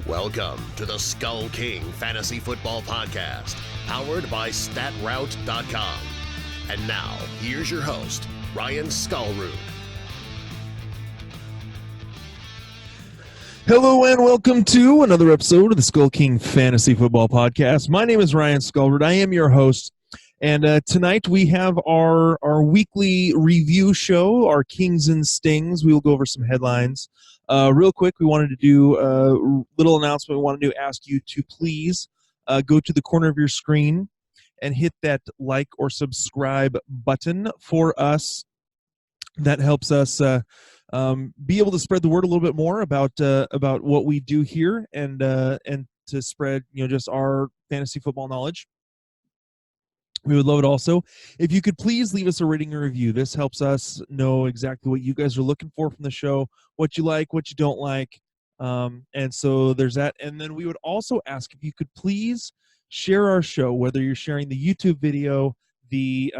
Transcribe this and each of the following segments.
Welcome to the SkullKing Fantasy Football Podcast, powered by StatRoute.com. And now, here's your host, Ryan Skullroot. Hello and welcome to another episode of the SkullKing Fantasy Football Podcast. My name is Ryan Skullroot. I am your host. And tonight we have our weekly review show, our Kings and Stings. We will go over some headlines. Real quick, we wanted to do a little announcement. We wanted to ask you to please go to the corner of your screen and hit that like or subscribe button for us. That helps us be able to spread the word a little bit more about what we do here and to spread just our fantasy football knowledge. We would love it also if you could please leave us a rating and review. This helps us know exactly what you guys are looking for from the show, what you like, what you don't like. And so there's that. And then we would also ask if you could please share our show, whether you're sharing the YouTube video, the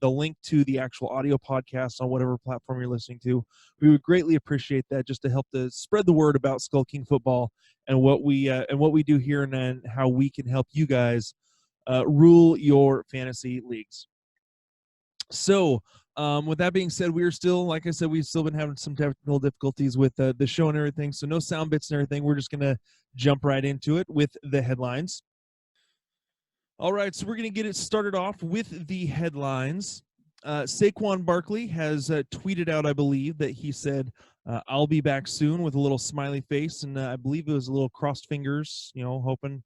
link to the actual audio podcast on whatever platform you're listening to. We would greatly appreciate that, just to help to spread the word about SkullKing football and what we do here, and then how we can help you guys rule your fantasy leagues. So with that being said, we are still, like I said, we've still been having some technical difficulties with the show and everything, so no sound bits and everything. We're just going to jump right into it with the headlines. All right, so we're going to get it started off with the headlines. Saquon Barkley has tweeted out, I believe, that he said, I'll be back soon, with a little smiley face, and I believe it was a little crossed fingers, hoping.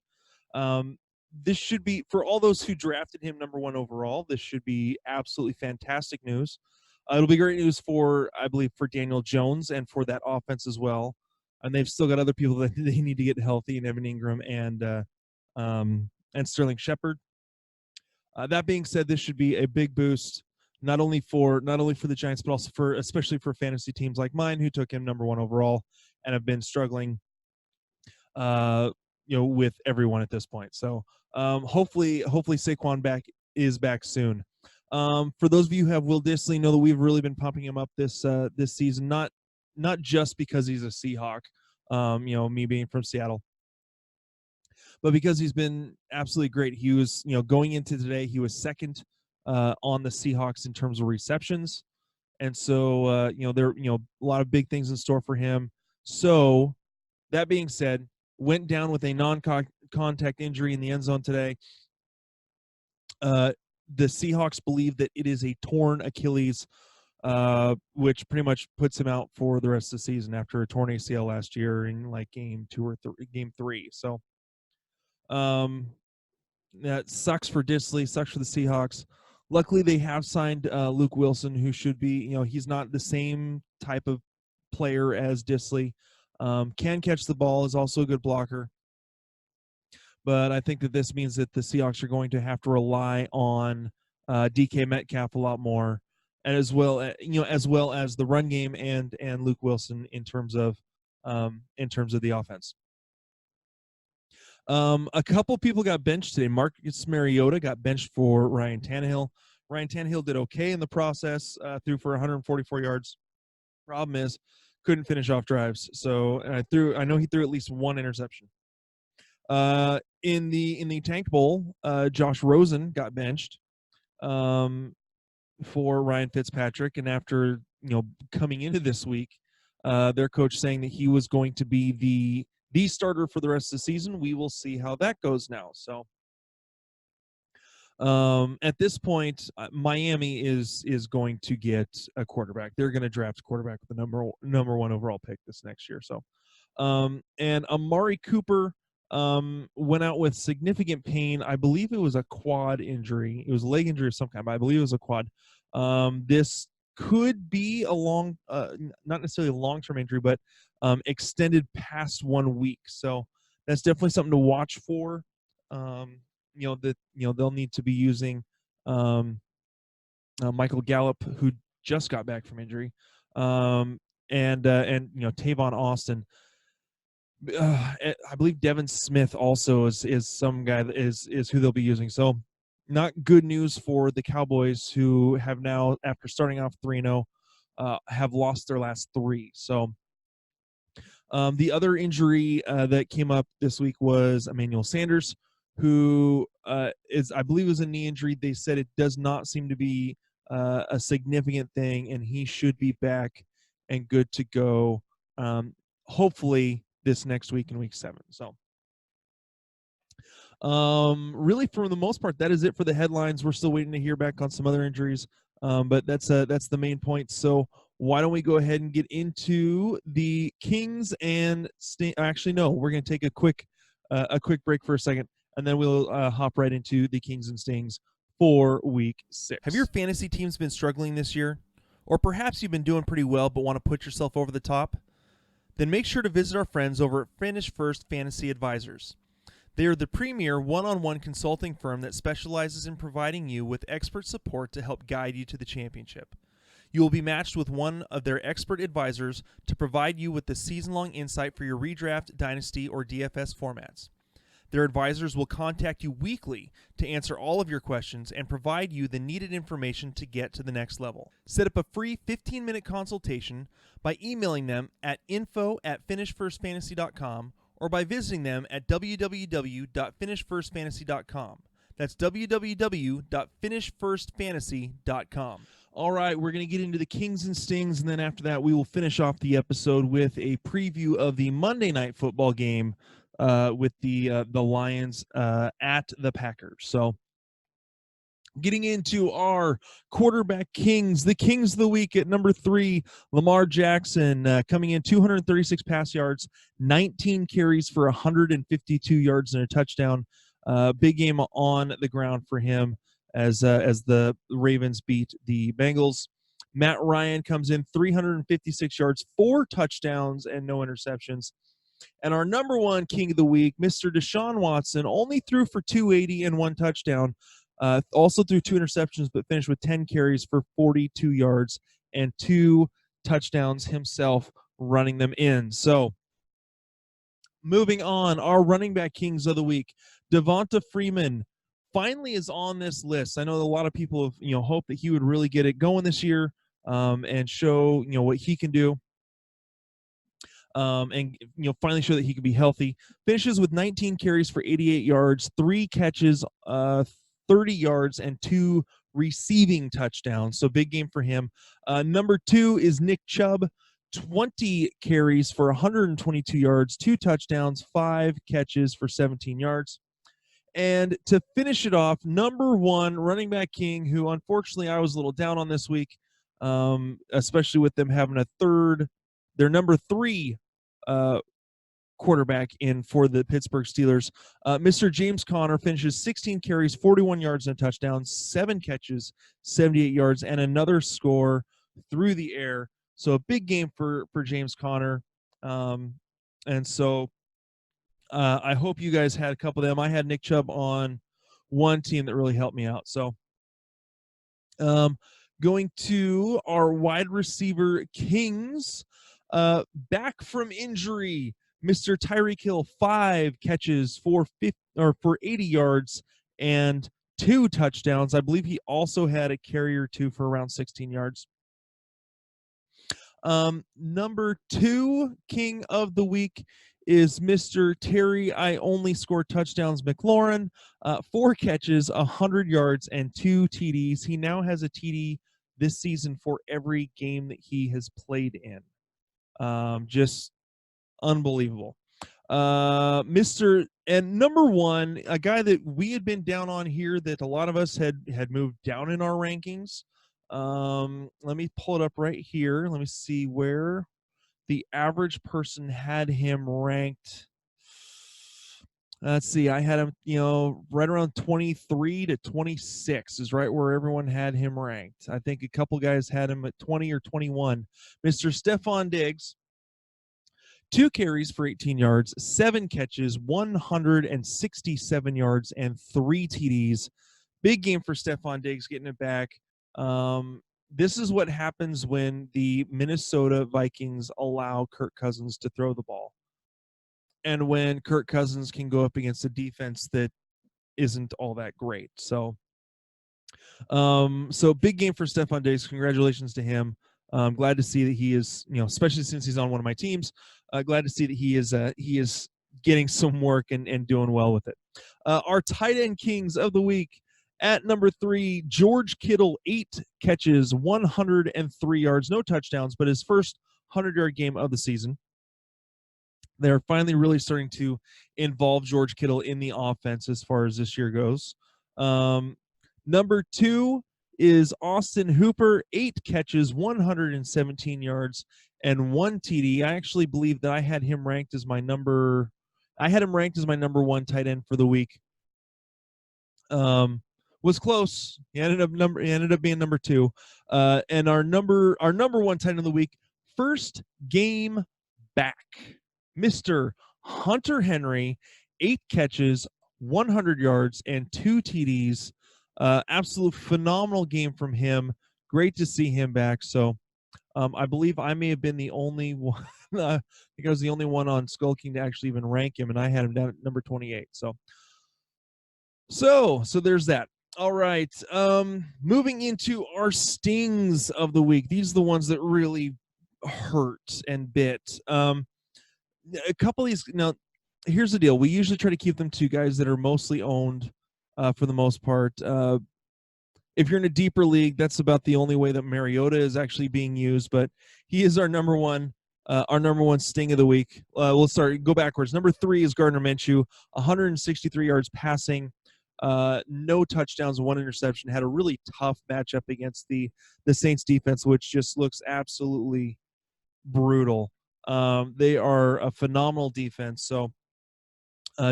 This should be, for all those who drafted him number 1 overall, this should be absolutely fantastic news. It'll be great news for, I believe, for Daniel Jones and for that offense as well. And they've still got other people that they need to get healthy, in Evan Ingram and Sterling Shepard. That being said, this should be a big boost, not only for the Giants, but also especially for fantasy teams like mine, who took him number 1 overall and have been struggling with everyone at this point. So hopefully Saquon is back soon. For those of you who have Will Dissly, know that we've really been pumping him up this season, not just because he's a Seahawk, me being from Seattle, but because he's been absolutely great. He was, going into today, he was second on the Seahawks in terms of receptions. And so, there a lot of big things in store for him. So that being said, went down with a non-contact injury in the end zone today. The Seahawks believe that it is a torn Achilles, which pretty much puts him out for the rest of the season after a torn ACL last year in game 3. So that sucks for Dissly, sucks for the Seahawks. Luckily, they have signed Luke Wilson, who should be, he's not the same type of player as Dissly. Can catch the ball, is also a good blocker. But I think that this means that the Seahawks are going to have to rely on DK Metcalf a lot more, and as well as the run game and Luke Wilson in terms of the offense. A couple people got benched today. Marcus Mariota got benched for Ryan Tannehill. Ryan Tannehill did okay in the process, threw for 144 yards. Problem is, couldn't finish off drives. So I know he threw at least 1 interception. In the Tank Bowl, Josh Rosen got benched for Ryan Fitzpatrick, and after coming into this week, their coach saying that he was going to be the starter for the rest of the season. We will see how that goes now. So at this point, Miami is going to get a quarterback. They're going to draft a quarterback with the number 1 overall pick this next year. So and Amari Cooper went out with significant pain. I believe it was a quad injury. It was a leg injury of some kind, but I believe it was a quad. This could be a not necessarily a long-term injury, but extended past 1 week. So that's definitely something to watch for. They'll need to be using Michael Gallup, who just got back from injury, and Tavon Austin. I believe Devin Smith also is some guy that is who they'll be using. So not good news for the Cowboys, who have now, after starting off 3-0, have lost their last 3. So The other injury that came up this week was Emmanuel Sanders, who I believe was a knee injury. They said it does not seem to be a significant thing, and he should be back and good to go, hopefully this next week in week 7. So really, for the most part, that is it for the headlines. We're still waiting to hear back on some other injuries, but that's the main point. So why don't we go ahead and get into the Kings and actually, no, we're going to take a quick break for a second, and then we'll hop right into the Kings and Stings for week 6. Have your fantasy teams been struggling this year? Or perhaps you've been doing pretty well but want to put yourself over the top? Then make sure to visit our friends over at Finish First Fantasy Advisors. They are the premier one-on-one consulting firm that specializes in providing you with expert support to help guide you to the championship. You will be matched with one of their expert advisors to provide you with the season-long insight for your redraft, dynasty, or DFS formats. Their advisors will contact you weekly to answer all of your questions and provide you the needed information to get to the next level. Set up a free 15-minute consultation by emailing them at info@finishfirstfantasy.com or by visiting them at www.finishfirstfantasy.com. That's www.finishfirstfantasy.com. All right, we're going to get into the Kings and Stings, and then after that, we will finish off the episode with a preview of the Monday Night Football game with the Lions at the Packers. So getting into our quarterback Kings, the Kings of the week at number 3, Lamar Jackson, coming in 236 pass yards, 19 carries for 152 yards and a touchdown. Big game on the ground for him as the Ravens beat the Bengals. Matt Ryan comes in 356 yards, 4 touchdowns, and no interceptions. And our number 1 King of the week, Mr. Deshaun Watson, only threw for 280 and 1 touchdown. Also threw 2 interceptions, but finished with 10 carries for 42 yards and 2 touchdowns himself, running them in. So moving on, our running back Kings of the week, Devonta Freeman finally is on this list. I know a lot of people have hoped that he would really get it going this year and show what he can do. And finally show that he can be healthy. Finishes with 19 carries for 88 yards, 3 catches, 30 yards, and 2 receiving touchdowns. So big game for him. Number 2 is Nick Chubb, 20 carries for 122 yards, 2 touchdowns, 5 catches for 17 yards. And to finish it off, number 1 running back king, who unfortunately I was a little down on this week, especially with them having their number 3 quarterback in for the Pittsburgh Steelers. Mr. James Conner finishes 16 carries, 41 yards and a touchdown, 7 catches, 78 yards, and another score through the air. So a big game for James Conner. And so I hope you guys had a couple of them. I had Nick Chubb on one team that really helped me out. So going to our wide receiver Kings, back from injury, Mr. Tyreek Hill, 5 catches for 80 yards and 2 touchdowns. I believe he also had a carry or 2 for around 16 yards. Number 2 King of the week is Mr. Terry I only score touchdowns McLaurin, 4 catches, 100 yards, and 2 TDs. He now has a TD this season for every game that he has played in. Just unbelievable. Number 1, a guy that we had been down on here that a lot of us had moved down in our rankings. Let me pull it up right here. Let me see where the average person had him ranked. Let's see. I had him, right around 23 to 26 is right where everyone had him ranked. I think a couple guys had him at 20 or 21. Mr. Stephon Diggs, 2 carries for 18 yards, 7 catches, 167 yards, and 3 TDs. Big game for Stephon Diggs, getting it back. This is what happens when the Minnesota Vikings allow Kirk Cousins to throw the ball. And when Kirk Cousins can go up against a defense that isn't all that great. So big game for Stephon Diggs. Congratulations to him. I'm glad to see that he is, especially since he's on one of my teams, glad to see that he is getting some work and doing well with it. Our tight end kings of the week. At number 3, George Kittle, 8 catches, 103 yards, no touchdowns, but his first 100-yard game of the season. They're finally really starting to involve George Kittle in the offense as far as this year goes. Number 2 is Austin Hooper, 8 catches, 117 yards, and 1 TD. I actually believe that I had him ranked as my number 1 tight end for the week. Was close. He ended up being number 2. And our number 1 tight end of the week, first game back, Mr. Hunter Henry, 8 catches, 100 yards, and 2 TDs. Absolute phenomenal game from him. Great to see him back. So I believe I may have been the only one. I think I was the only one on SkullKing to actually even rank him, and I had him down at number 28. So there's that. All right. Moving into our stings of the week. These are the ones that really hurt and bit. A couple of these. Now, here's the deal. We usually try to keep them to guys that are mostly owned for the most part. If you're in a deeper league, that's about the only way that Mariota is actually being used. But he is our number one sting of the week. We'll go backwards. Number 3 is Gardner Minshew, 163 yards passing. No touchdowns, 1 interception. Had a really tough matchup against the Saints defense, which just looks absolutely brutal. They are a phenomenal defense. So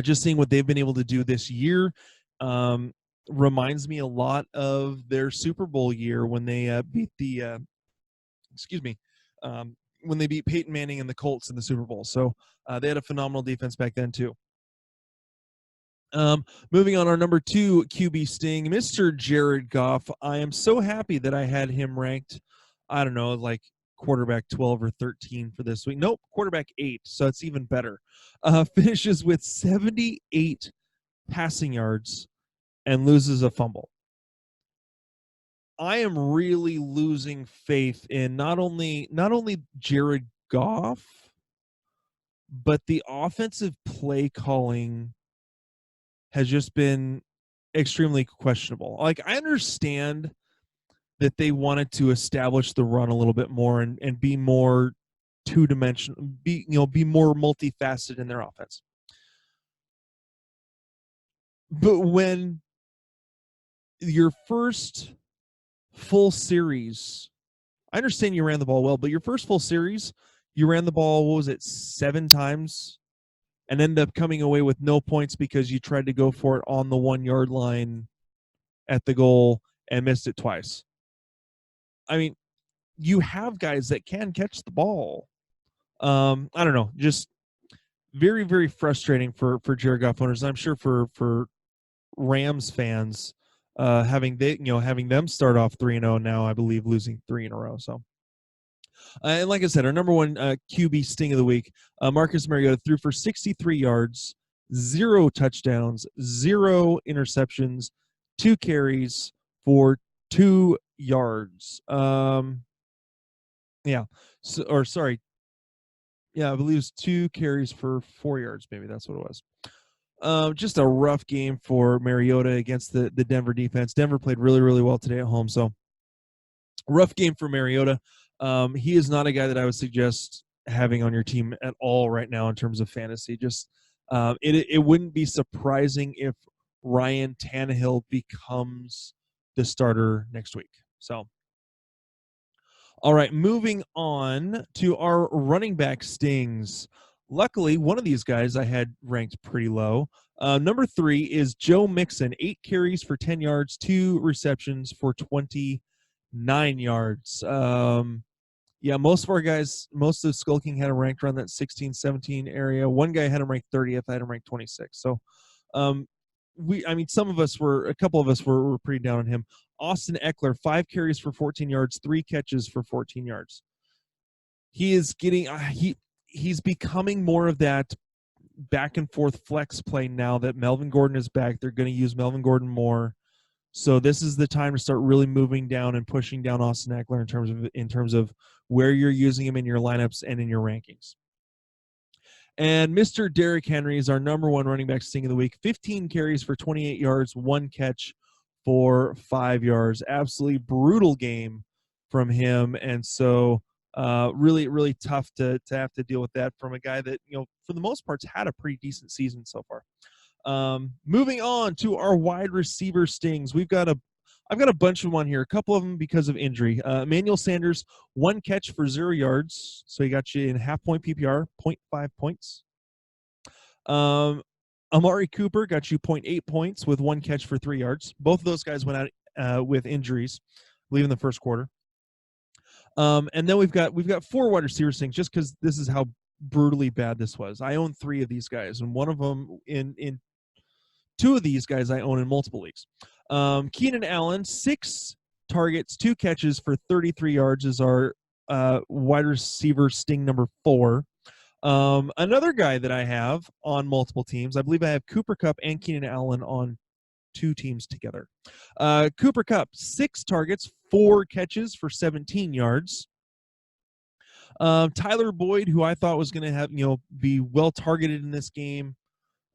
just seeing what they've been able to do this year reminds me a lot of their Super Bowl year when they beat when they beat Peyton Manning and the Colts in the Super Bowl. So they had a phenomenal defense back then too. Moving on, our number 2 QB sting, Mr. Jared Goff. I am so happy that I had him ranked, I don't know, like quarterback 12 or 13 for this week. Nope, quarterback 8, so it's even better. Finishes with 78 passing yards and loses a fumble. I am really losing faith in not only Jared Goff, but the offensive play calling has just been extremely questionable. Like, I understand that they wanted to establish the run a little bit more and be more two-dimensional, be more multifaceted in their offense. But when your first full series, I understand you ran the ball well, but your first full series, you ran the ball, 7 times, and ended up coming away with no points because you tried to go for it on the 1-yard line at the goal and missed it twice. I mean, you have guys that can catch the ball. I don't know, just very, very frustrating for Jared Goff owners. I'm sure for Rams fans, having them start off 3-0 now, I believe losing 3 in a row. So, and like I said, our number 1 QB sting of the week, Marcus Mariota threw for 63 yards, 0 touchdowns, 0 interceptions, 2 carries for 2 yards. I believe it was 2 carries for 4 yards. Maybe that's what it was. Just a rough game for Mariota against the Denver defense. Denver played really, really well today at home. So rough game for Mariota. He is not a guy that I would suggest having on your team at all right now in terms of fantasy. Just it wouldn't be surprising if Ryan Tannehill becomes the starter next week. So, all right, moving on to our running back stings. Luckily, one of these guys I had ranked pretty low. Number 3 is Joe Mixon, 8 carries for 10 yards, 2 receptions for 29 yards. Most of our guys, most of SkullKing had him ranked around that 16, 17 area. One guy had him ranked 30th. I had him ranked 26. So, a couple of us were pretty down on him. Austin Eckler, 5 carries for 14 yards, 3 catches for 14 yards. He is getting, he's becoming more of that back and forth flex play now that Melvin Gordon is back. They're going to use Melvin Gordon more. So this is the time to start really moving down and pushing down Austin Eckler in terms of where you're using him in your lineups and in your rankings. And Mr. Derrick Henry is our number one running back sting of the week. 15 carries for 28 yards, 1 catch for 5 yards. Absolutely brutal game from him. And so really, really tough to have to deal with that from a guy that, for the most part, had a pretty decent season so far. Moving on to our wide receiver stings. I've got a bunch of them on here, a couple of them because of injury. Emmanuel Sanders, 1 catch for 0 yards. So he got you in half-point PPR, 0.5 points. Amari Cooper got you 0.8 points with 1 catch for 3 yards. Both of those guys went out with injuries, I believe in the first quarter. And then we've got 4 wide receiver stings just because this is how brutally bad this was. I own 3 of these guys, and one of them in 2 of these guys I own in multiple leagues. Keenan Allen, 6 targets, 2 catches for 33 yards is our wide receiver sting number 4. Another guy that I have on multiple teams, I believe I have Cooper Kupp and Keenan Allen on 2 teams together. Cooper Kupp, 6 targets, 4 catches for 17 yards. Tyler Boyd, who I thought was going to have, be well targeted in this game,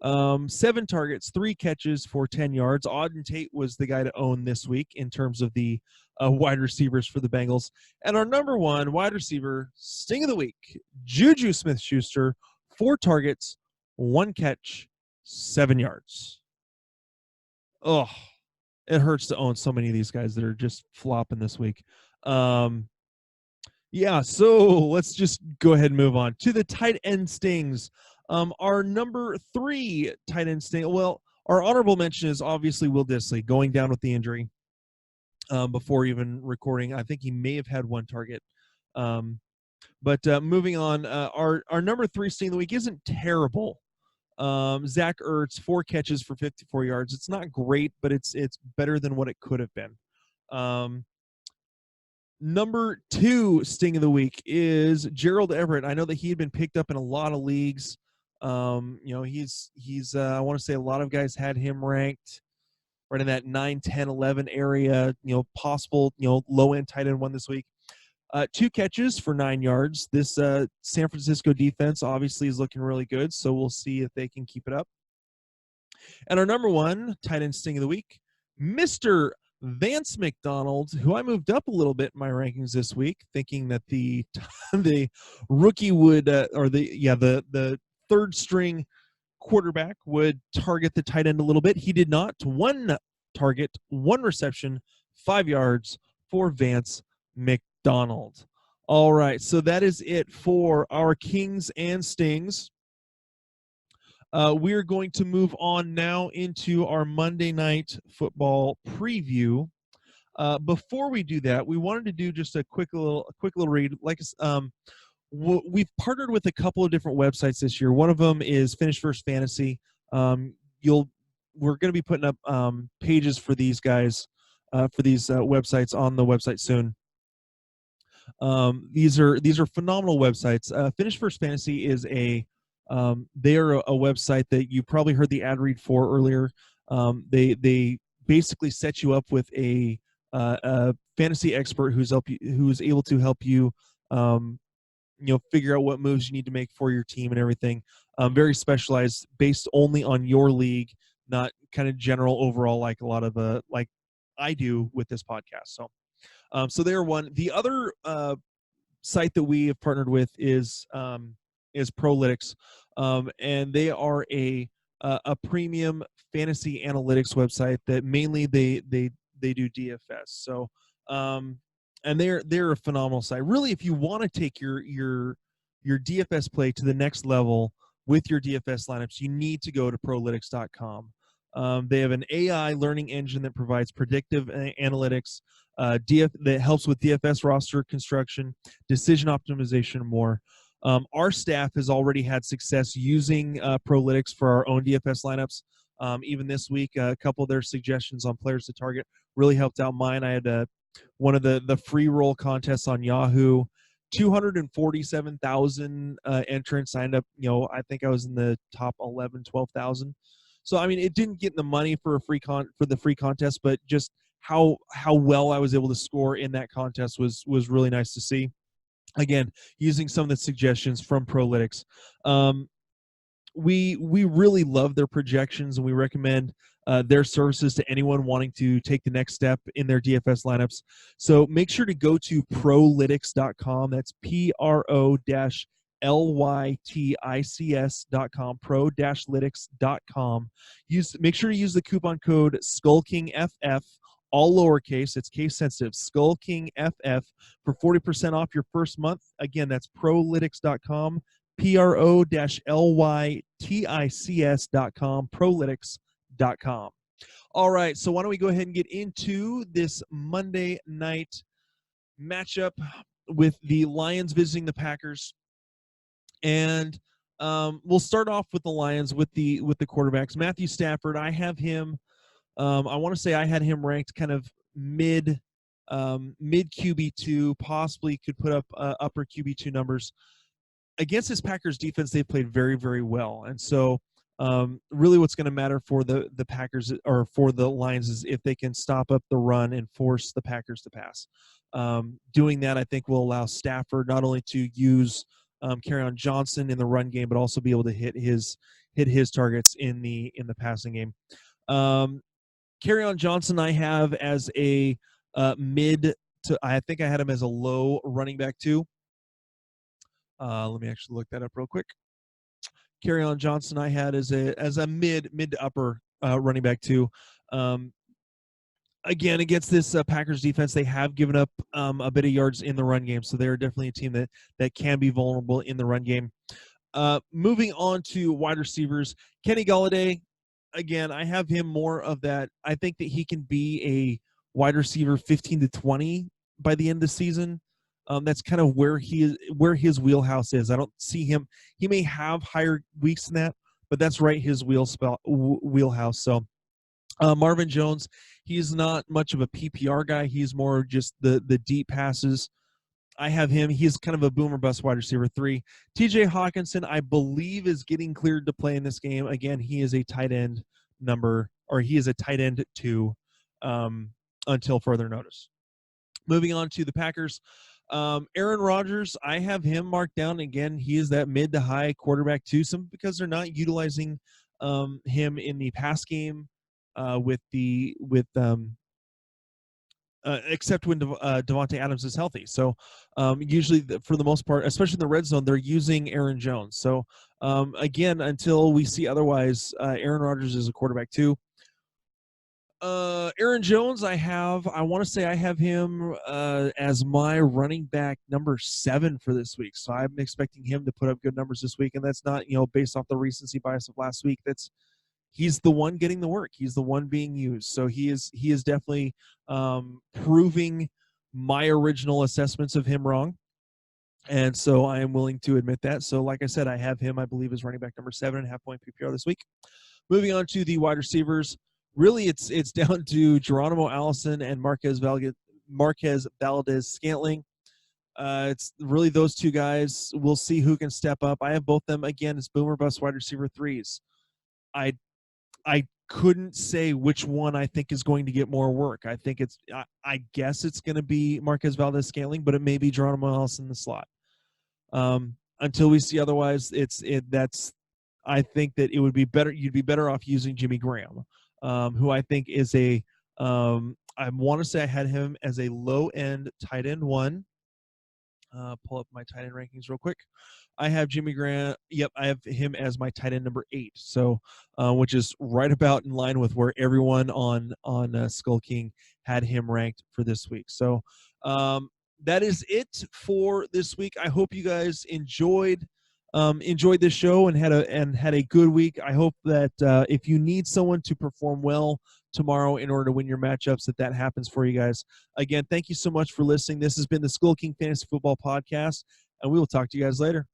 7 targets, 3 catches for 10 yards. Auden Tate was the guy to own this week in terms of the wide receivers for the Bengals. And our number 1 wide receiver sting of the week, Juju Smith-Schuster, 4 targets, 1 catch, 7 yards. Oh, it hurts to own so many of these guys that are just flopping this week. Yeah, so let's just go ahead and move on to the tight end stings. Our number 3 tight end sting, well, our honorable mention is obviously Will Dissly going down with the injury before even recording. I think he may have had 1 target. But moving on, our number 3 sting of the week isn't terrible. Zach Ertz, 4 catches for 54 yards. It's not great, but it's better than what it could have been. Number 2 sting of the week is Gerald Everett. I know that he had been picked up in a lot of leagues. He's I want to say a lot of guys had him ranked right in that 9, 10, 11 area, possible, low-end tight end one this week. 2 catches for 9 yards. This San Francisco defense obviously is looking really good, so we'll see if they can keep it up. And our number 1 tight end sting of the week, Mr. Vance McDonald, who I moved up a little bit in my rankings this week, thinking that the rookie would, the third string quarterback would target the tight end a little bit. He did not. 1 target, 1 reception, 5 yards for Vance McDonald. All right, so that is it for our Kings and Stings. We're going to move on now into our Monday Night Football preview. Before we do that, we wanted to do just a quick little read. We've partnered with a couple of different websites this year. One of them is Finish First Fantasy. We're going to be putting up pages for these guys, for these websites on the website soon. These are phenomenal websites. Finish First Fantasy is they are a website that you probably heard the ad read for earlier. They basically set you up with a fantasy expert who's able to help you figure out what moves you need to make for your team and everything. Very specialized, based only on your league, not kind of general overall like a lot of like I do with this podcast. So they are one. The other site that we have partnered with is Prolytics, and they are a premium fantasy analytics website that mainly they do DFS. So and they're a phenomenal site. Really, if you want to take your DFS play to the next level with your DFS lineups, you need to go to Prolytics.com. They have an AI learning engine that provides predictive analytics, that helps with DFS roster construction, decision optimization, and more. Our staff has already had success using Prolytics for our own DFS lineups. Even this week, a couple of their suggestions on players to target really helped out mine. I had one of the free roll contests on Yahoo. 247,000 entrants signed up. I think I was in the top 11, 12,000. So I mean, it didn't get the money for the free contest, but just how well I was able to score in that contest was really nice to see. Again, using some of the suggestions from Prolytics. We really love their projections, and we recommend their services to anyone wanting to take the next step in their DFS lineups. So make sure to go to prolytics.com. That's PRO-LYTICS.com, pro-lytics.com. Make sure to use the coupon code SkullKingFF, all lowercase. It's case sensitive. SkullKingFF for 40% off your first month. Again, that's prolytics.com. PRO-LYTICS.com, prolytics.com. All right, so why don't we go ahead and get into this Monday night matchup with the Lions visiting the Packers. And we'll start off with the Lions with the quarterbacks. Matthew Stafford, I have him, I want to say I had him ranked kind of mid QB2, possibly could put up upper QB2 numbers. Against this Packers defense, they've played very, very well. And so really what's going to matter for the Packers or for the Lions is if they can stop up the run and force the Packers to pass. Doing that, I think, will allow Stafford not only to use Kerryon Johnson in the run game, but also be able to hit his targets in the passing game. Kerryon Johnson I have as a mid to, I think I had him as a low running back too. Let me actually look that up real quick. Kerryon Johnson I had as a mid to upper running back too. Again, against this Packers defense, they have given up a bit of yards in the run game, so they're definitely a team that can be vulnerable in the run game. Moving on to wide receivers, Kenny Golladay. Again, I have him more of that. I think that he can be a wide receiver 15 to 20 by the end of the season. That's kind of where his wheelhouse is. I don't see him. He may have higher weeks than that, but that's right his wheelhouse. So Marvin Jones, he's not much of a PPR guy. He's more just the deep passes. I have him. He's kind of a boomer bust wide receiver 3. TJ Hawkinson, I believe, is getting cleared to play in this game. Again, he is a tight end 2 until further notice. Moving on to the Packers. Aaron Rodgers, I have him marked down. Again, he is that mid to high quarterback too, because they're not utilizing him in the pass game except when Devontae Adams is healthy. So usually, for the most part, especially in the red zone, they're using Aaron Jones. So again, until we see otherwise, Aaron Rodgers is a quarterback too. Aaron Jones, I want to say I have him as my running back number 7 for this week. So I'm expecting him to put up good numbers this week, and that's not based off the recency bias of last week. He's the one getting the work. He's the one being used. So he is definitely proving my original assessments of him wrong. And so I am willing to admit that. So like I said, I have him, I believe, as running back number 7.5 point PPR this week. Moving on to the wide receivers. Really, it's down to Geronimo Allison and Marquez Valdez-Scantling. It's really those two guys. We'll see who can step up. I have both them, again, as boomer bust wide receiver 3s. I couldn't say which one I think is going to get more work. I think I guess it's going to be Marquez Valdez-Scantling, but it may be Geronimo Allison in the slot. Until we see otherwise, I think that it would be better. You'd be better off using Jimmy Graham, who I think is I want to say I had him as a low-end tight end 1. Pull up my tight end rankings real quick. I have Jimmy Graham. Yep, I have him as my tight end number 8. So, which is right about in line with where everyone on SkullKing had him ranked for this week. So, that is it for this week. I hope you guys enjoyed this show and had a good week. I hope that if you need someone to perform well tomorrow in order to win your matchups, that happens for you guys. Again, thank you so much for listening. This has been the SkullKing Fantasy Football Podcast, and we will talk to you guys later.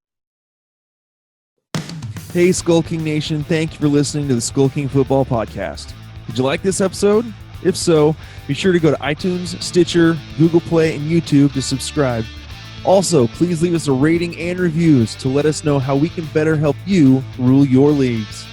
Hey, SkullKing Nation. Thank you for listening to the SkullKing Football Podcast. Did you like this episode? If so, be sure to go to iTunes, Stitcher, Google Play, and YouTube to subscribe. Also, please leave us a rating and reviews to let us know how we can better help you rule your leagues.